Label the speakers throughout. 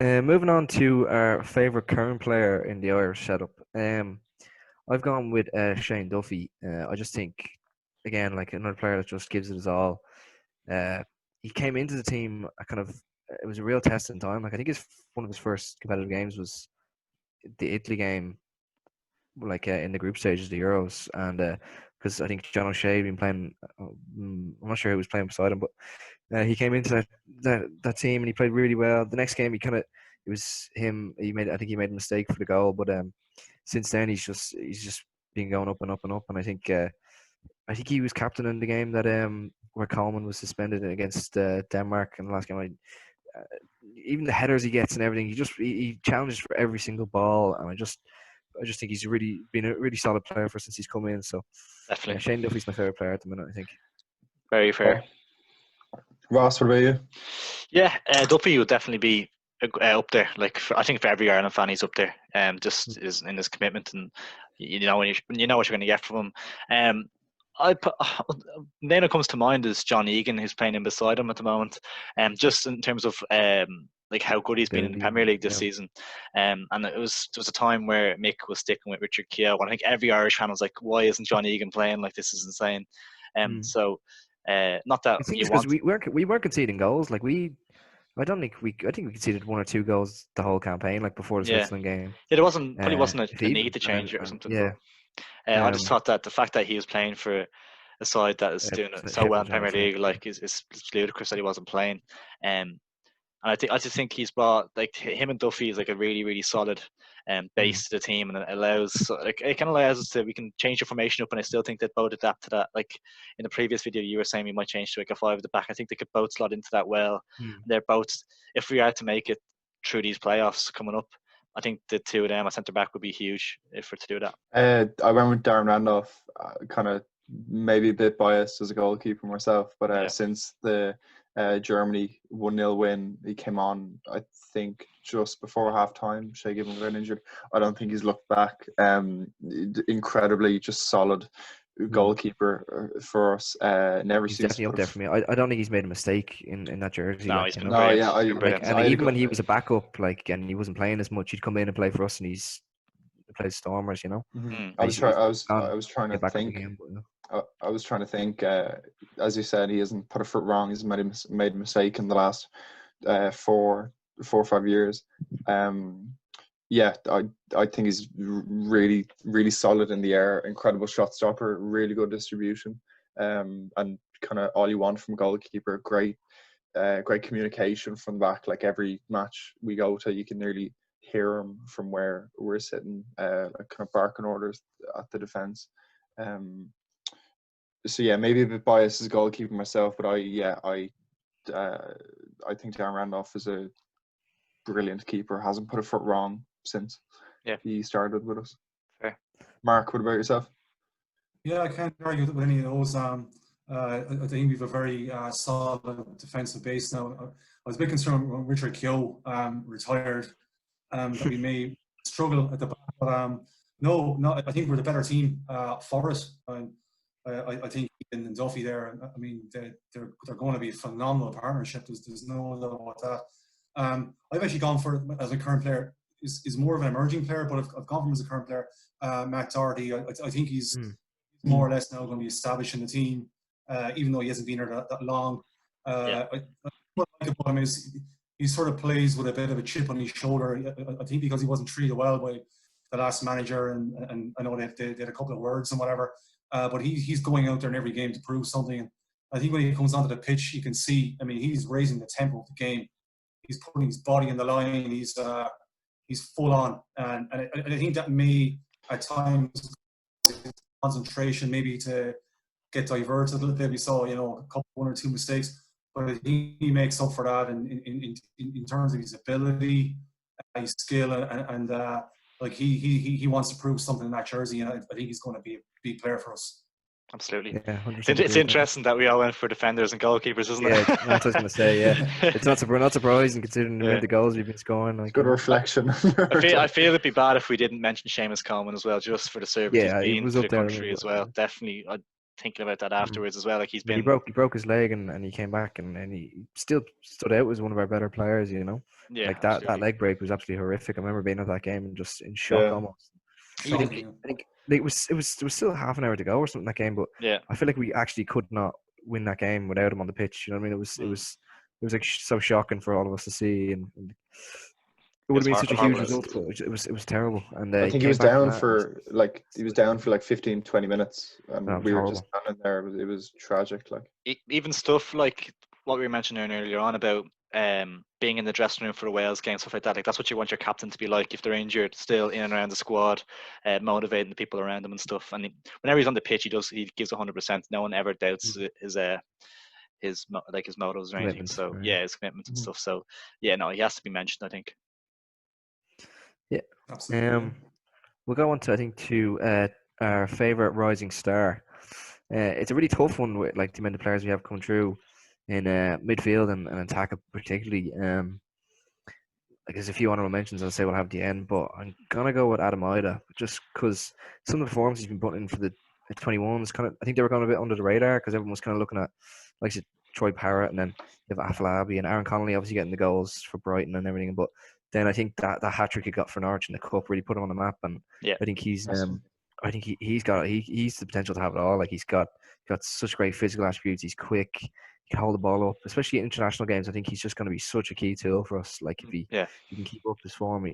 Speaker 1: Moving on to our favourite current player in the Irish setup. I've gone with Shane Duffy. I just think, again, like another player that just gives it his all. Uh, he came into the team it was a real test in time. Like I think one of his first competitive games was the Italy game, like in the group stages of the Euros, and because I think John O'Shea had been playing. I'm not sure who was playing beside him, but he came into that team and he played really well. The next game, it was him. I think he made a mistake for the goal, but since then he's just been going up and up and up. And I think he was captain in the game that where Coleman was suspended against Denmark in the last game. Uh, Even the headers he gets and everything, he challenges for every single ball, and I just think he's really been a really solid player for since he's come in. So
Speaker 2: Definitely.
Speaker 1: Shane Duffy's my favorite player at the minute, I think.
Speaker 2: Very fair.
Speaker 3: Ross, what about you?
Speaker 2: Yeah, Duffy would definitely be up there. Like I think for every Ireland fan, he's up there. Just is in his commitment, and when you know what you're going to get from him. Name that comes to mind is John Egan, who's playing in beside him at the moment. Just in terms of like how good he's been in the Premier League this season. And there was a time where Mick was sticking with Richard Keogh, and I think every Irish fan was like, "Why isn't John Egan playing? Like this is insane." So not that
Speaker 1: it's
Speaker 2: you
Speaker 1: because
Speaker 2: want.
Speaker 1: we weren't conceding goals. I don't think I think we conceded one or two goals the whole campaign, like before the
Speaker 2: Yeah,
Speaker 1: Switzerland game.
Speaker 2: there wasn't
Speaker 1: If
Speaker 2: a
Speaker 1: even,
Speaker 2: need to change it or
Speaker 1: and
Speaker 2: something.
Speaker 1: yeah,
Speaker 2: But I just
Speaker 1: um,
Speaker 2: thought that the fact that he was playing for a side that is doing it so well
Speaker 1: Sheffield
Speaker 2: in Premier
Speaker 1: United.
Speaker 2: League, like, is ludicrous that he wasn't playing. And I just think he's brought, like, him and Duffy is like a really really solid base to the team, and it kind of allows us to, we can change the formation up, and I still think that both adapt to that. Like in the previous video, you were saying we might change to like a five at the back. I think they could both slot into that well. They're both, if we are to make it through these playoffs coming up, I think the two of them at centre back would be huge if we're to do that.
Speaker 3: I went with Darren Randolph, kind of maybe a bit biased as a goalkeeper myself, but since the Germany 1-0 win, he came on, I think, just before half-time. Shea Given got injured. I don't think he's looked back. Incredibly just solid goalkeeper for us. Never
Speaker 1: He's
Speaker 3: seems
Speaker 1: definitely up there for me. I don't think he's made a mistake in that jersey.
Speaker 2: No,
Speaker 1: like,
Speaker 2: he's
Speaker 1: you
Speaker 2: been
Speaker 1: know?
Speaker 2: brilliant.
Speaker 3: No,
Speaker 2: He's been brilliant.
Speaker 1: And even when he was a backup, like, and he wasn't playing as much, he'd come in and play for us, and he's played Stormers, you know.
Speaker 3: I was trying to
Speaker 1: Get back in the
Speaker 3: think.
Speaker 1: game, but, you know.
Speaker 3: I was trying to think. As you said, he hasn't put a foot wrong. He's made a mistake in the last 4 or 5 years. Yeah, I think he's really really solid in the air. Incredible shot stopper. Really good distribution. And kind of all you want from a goalkeeper. Great communication from the back. Like every match we go to, you can nearly hear him from where we're sitting, like kind of barking orders at the defense. So yeah, maybe a bit biased as a goalkeeper myself, but I think Darren Randolph is a brilliant keeper. Hasn't put a foot wrong since he started with us.
Speaker 2: Fair.
Speaker 3: Mark, what about yourself?
Speaker 4: Yeah, I can't argue with any of those. I think we have a very solid defensive base now. I was a bit concerned when Richard Keogh retired, that we may struggle at the back. But no, I think we're the better team for it. I think Ian and Duffy there, I mean, they're going to be a phenomenal partnership. There's no doubt about that. I've actually gone for, as a current player, is more of an emerging player, but I've gone from as a current player, Matt Doherty. I think he's more or less now going to be established in the team, even though he hasn't been here that long. What I like about him is he sort of plays with a bit of a chip on his shoulder. I think because he wasn't treated well by the last manager, and I know they had a couple of words and whatever, but he's going out there in every game to prove something. And I think when he comes onto the pitch, you can see, I mean, he's raising the tempo of the game. He's putting his body in the line. He's full on, and I think that may at times concentration maybe to get diverted a little bit. We saw, one or two mistakes, but I think he makes up for that in terms of his ability, his skill, and like he wants to prove something in that jersey, and I think he's going to be a big player for us.
Speaker 2: Absolutely.
Speaker 1: Yeah,
Speaker 2: It's interesting that we all went for defenders and goalkeepers, isn't it?
Speaker 1: Yeah, that's what I was going to say. Yeah, it's not surprising considering the goals we've been scoring. Like,
Speaker 3: good reflection.
Speaker 2: I feel it'd be bad if we didn't mention Seamus Coleman as well, just for the service he's been to the country as well. Definitely, thinking about that afterwards as well. Like he's
Speaker 1: But
Speaker 2: been,
Speaker 1: he broke his leg and he came back and he still stood out as one of our better players. You know,
Speaker 2: yeah,
Speaker 1: like that
Speaker 2: absolutely.
Speaker 1: leg break was absolutely horrific. I remember being at that game and just in shock
Speaker 3: Yeah.
Speaker 1: almost. I
Speaker 4: Shocking,
Speaker 1: think
Speaker 4: yeah.
Speaker 1: it was there was still half an hour to go or something in that game, but
Speaker 2: Yeah,
Speaker 1: I feel like we actually could not win that game without him on the pitch. You know what I mean? It was like so shocking for all of us to see, and it would
Speaker 2: it's
Speaker 1: have been such a huge
Speaker 2: marvelous.
Speaker 1: result, but it was terrible. And
Speaker 3: I
Speaker 1: he
Speaker 3: think he
Speaker 1: came
Speaker 3: was
Speaker 1: back from
Speaker 3: down
Speaker 1: that.
Speaker 3: for like he was down for like 15, 20 minutes,
Speaker 1: That
Speaker 3: and
Speaker 1: was
Speaker 3: we were
Speaker 1: horrible.
Speaker 3: just standing there. It was tragic. Like
Speaker 2: Even stuff like what we were mentioning earlier on about being in the dressing room for a Wales game, stuff like that. Like that's what you want your captain to be like if they're injured, still in and around the squad, motivating the people around them and stuff. And whenever he's on the pitch, he gives 100%. No one ever doubts his motives or anything.
Speaker 1: Commitment,
Speaker 2: So
Speaker 1: right.
Speaker 2: yeah, his commitment and
Speaker 3: Mhm.
Speaker 2: stuff. So yeah, no, he has to be mentioned, I think.
Speaker 1: Yeah.
Speaker 4: Absolutely. Yeah.
Speaker 1: We'll go on to I think our favorite rising star. It's a really tough one with like the amount of players we have coming through in midfield and attack particularly. Like there's a few honorable mentions I'll say we'll have at the end, but I'm gonna go with Adam Ida just because some of the performances he's been putting in for the 21s kind of I think they were going a bit under the radar because everyone was kind of looking at like I said, Troy Parrott and then you have Afalabi and Aaron Connolly obviously getting the goals for Brighton and everything, but then I think that hat trick he got for Norwich in the cup really put him on the map, and
Speaker 2: Yeah.
Speaker 1: I think he's
Speaker 3: Awesome.
Speaker 1: I think he's the potential to have it all. Like he's got such great physical attributes. He's quick. He can hold the ball up, especially in international games. I think he's just going to be such a key tool for us. Like if he can keep up his form,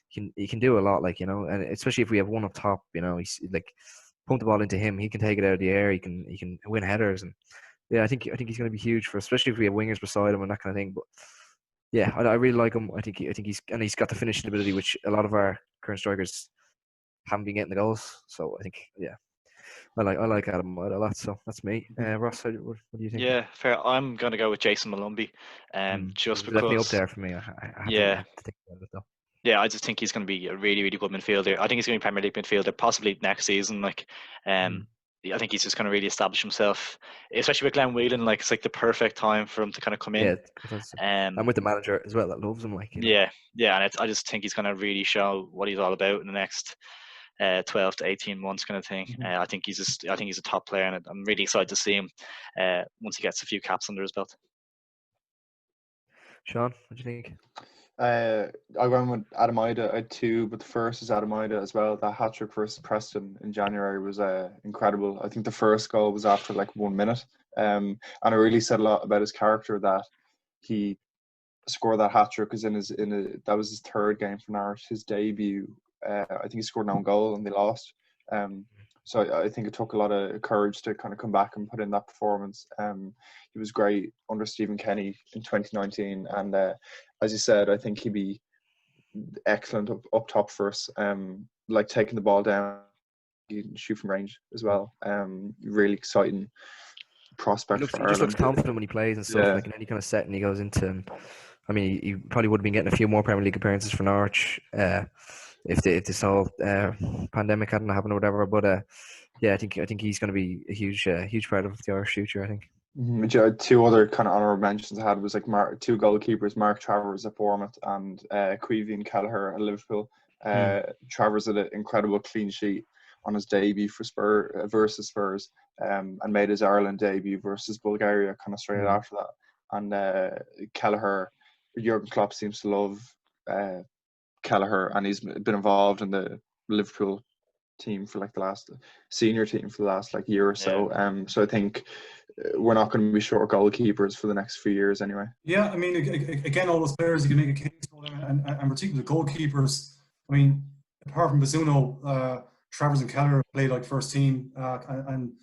Speaker 1: he can do a lot. Like and especially if we have one up top, he's like pump the ball into him. He can take it out of the air. He can win headers, and yeah, I think he's going to be huge for, especially if we have wingers beside him and that kind of thing. But yeah, I really like him. I think he's got the finishing ability, which a lot of our current strikers haven't been getting the goals. So I think I like Adam White a lot. So that's me. Ross, what do you think?
Speaker 2: Yeah, fair. I'm gonna go with Jason Malumbi, just
Speaker 1: Definitely up
Speaker 2: because.
Speaker 1: there for me. I have
Speaker 2: Yeah,
Speaker 1: to think about it though.
Speaker 2: yeah, I just think he's going to be a really, really good midfielder. I think he's going to be Premier League midfielder, possibly next season. Like, I think he's just going to really establish himself, especially with Glenn Whelan. Like, it's like the perfect time for him to kind of come in.
Speaker 1: Yeah, I'm with the manager as well that loves him. Like,
Speaker 2: yeah, and I just think he's going to really show what he's all about in the next 12 to 18 months, kind of thing. I think he's a top player, and I'm really excited to see him once he gets a few caps under his belt.
Speaker 1: Sean, what do you think?
Speaker 3: I went with Adam Ida. I had two, but the first is Adam Ida as well. That hat trick versus Preston in January was incredible. I think the first goal was after like 1 minute, and it really said a lot about his character that he scored that hat trick. Because that was his third game for Norwich, his debut. I think he scored an own goal and they lost. So I think it took a lot of courage to kind of come back and put in that performance. He was great under Stephen Kenny in 2019, and as you said, I think he'd be excellent up top for us. Like taking the ball down, he can shoot from range as well. Really exciting prospect for Ireland.
Speaker 1: He just looks confident when he plays and stuff. Like in any kind of setting he goes into. And, I mean, he probably would have been getting a few more Premier League appearances for Norwich if this whole pandemic hadn't happened or whatever. But yeah, I think he's going to be a huge part of the Irish future. I think.
Speaker 3: Two other kind of honourable mentions I had was like two goalkeepers, Mark Travers at Bournemouth and Caoimhín Kelleher at Liverpool. Travers had an incredible clean sheet on his debut for versus Spurs, and made his Ireland debut versus Bulgaria kind of straight after that. And Kelleher, Jurgen Klopp seems to love Kelleher, and he's been involved in the Liverpool team for like the last senior team for the last like year or so. So I think we're not going to be short goalkeepers for the next few years anyway.
Speaker 4: Yeah, I mean, again, all those players you can make a case for them, and particularly the goalkeepers. I mean, apart from Bazzuno, Travers and Kelleher played like first team, and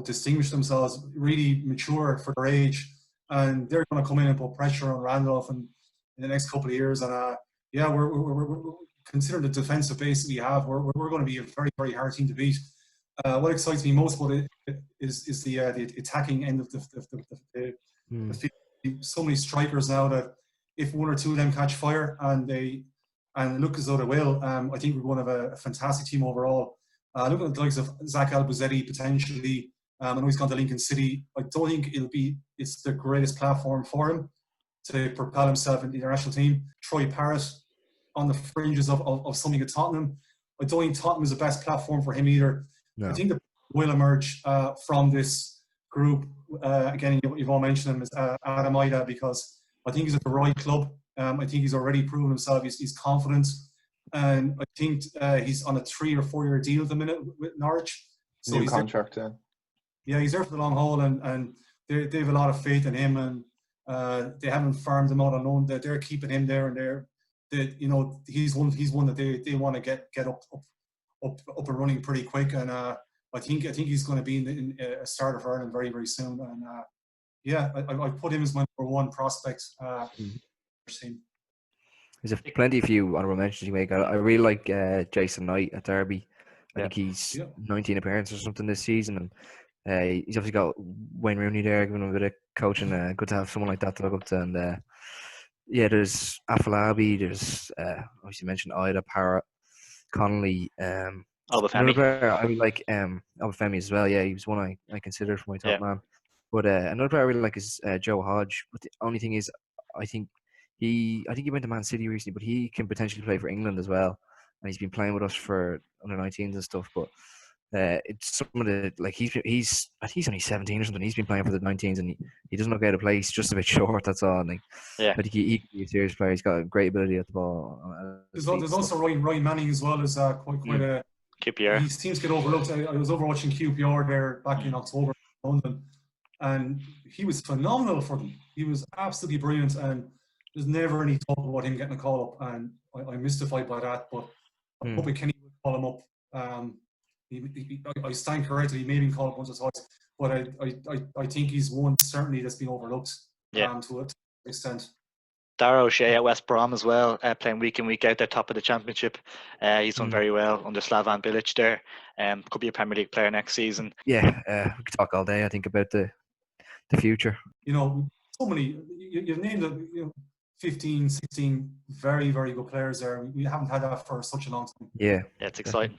Speaker 4: distinguished themselves, really mature for their age, and they're going to come in and put pressure on Randolph in the next couple of years. And yeah, we're considering the defensive base that we have, we're going to be a very, very hard team to beat. What excites me most about it is the attacking end of the field. So many strikers now that if one or two of them catch fire and look as though they will, I think we're going to have a fantastic team overall. Look at the likes of Zach Albuzetti potentially. I know he's gone to Lincoln City. I don't think it's the greatest platform for him to propel himself in the international team. Troy Parrott on the fringes of something at Tottenham. I don't think Tottenham is the best platform for him either.
Speaker 1: No.
Speaker 4: I think will emerge from this group. Again, you've all mentioned him as Adam Ida, because I think he's at the right club. I think he's already proven himself. He's confident, and I think he's on a 3 or 4 year deal at the minute with Norwich. So
Speaker 3: New
Speaker 4: he's
Speaker 3: contract then.
Speaker 4: yeah, he's there for the long haul, and they have a lot of faith in him, and they haven't farmed him out on loan. They're keeping him there, and he's one that they want to get up and running pretty quick, and I think he's going to be in a starter for Ireland very, very soon, and yeah, I put him as my number one prospect.
Speaker 1: There's plenty of you honorable mentions you make. I really like Jason Knight at Derby. I think he's 19 appearances or something this season, and he's obviously got Wayne Rooney there giving him a bit of coaching. Good to have someone like that to look up to. And yeah, there's Afolabi, there's obviously mentioned Ida, Parrott, Connolly,
Speaker 2: Obafemi.
Speaker 1: Player I really like Obafemi as well. Yeah, he was one I considered for my top man. But another player I really like is Joe Hodge. But the only thing is, I think he went to Man City recently, but he can potentially play for England as well. And he's been playing with us for under 19s and stuff. But it's some of the I think he's only 17 or something. He's been playing for the 19s, and he doesn't look out of place. Just a bit short. That's all. And I think he can be a serious player. He's got a great ability at the ball.
Speaker 4: There's also Ryan Manning as well as quite a.
Speaker 2: QPR.
Speaker 4: He seems to get overlooked. I was over watching QPR there back in October in London, and he was phenomenal for them. He was absolutely brilliant, and there's never any talk about him getting a call up, and I'm mystified by that. But I hope Kenny will call him up. I stand corrected. He may have been called up once or twice, but I think he's one certainly that's been overlooked to an extent.
Speaker 2: Dara O'Shea at West Brom as well, playing week in, week out. They're top of the championship. He's done very well under Slavan Bilic there. Could be a Premier League player next season.
Speaker 1: Yeah, we could talk all day, I think, about the future.
Speaker 4: So many, you've named 15, 16 very, very good players there. We haven't had that for such a long time.
Speaker 1: Yeah,
Speaker 2: it's exciting.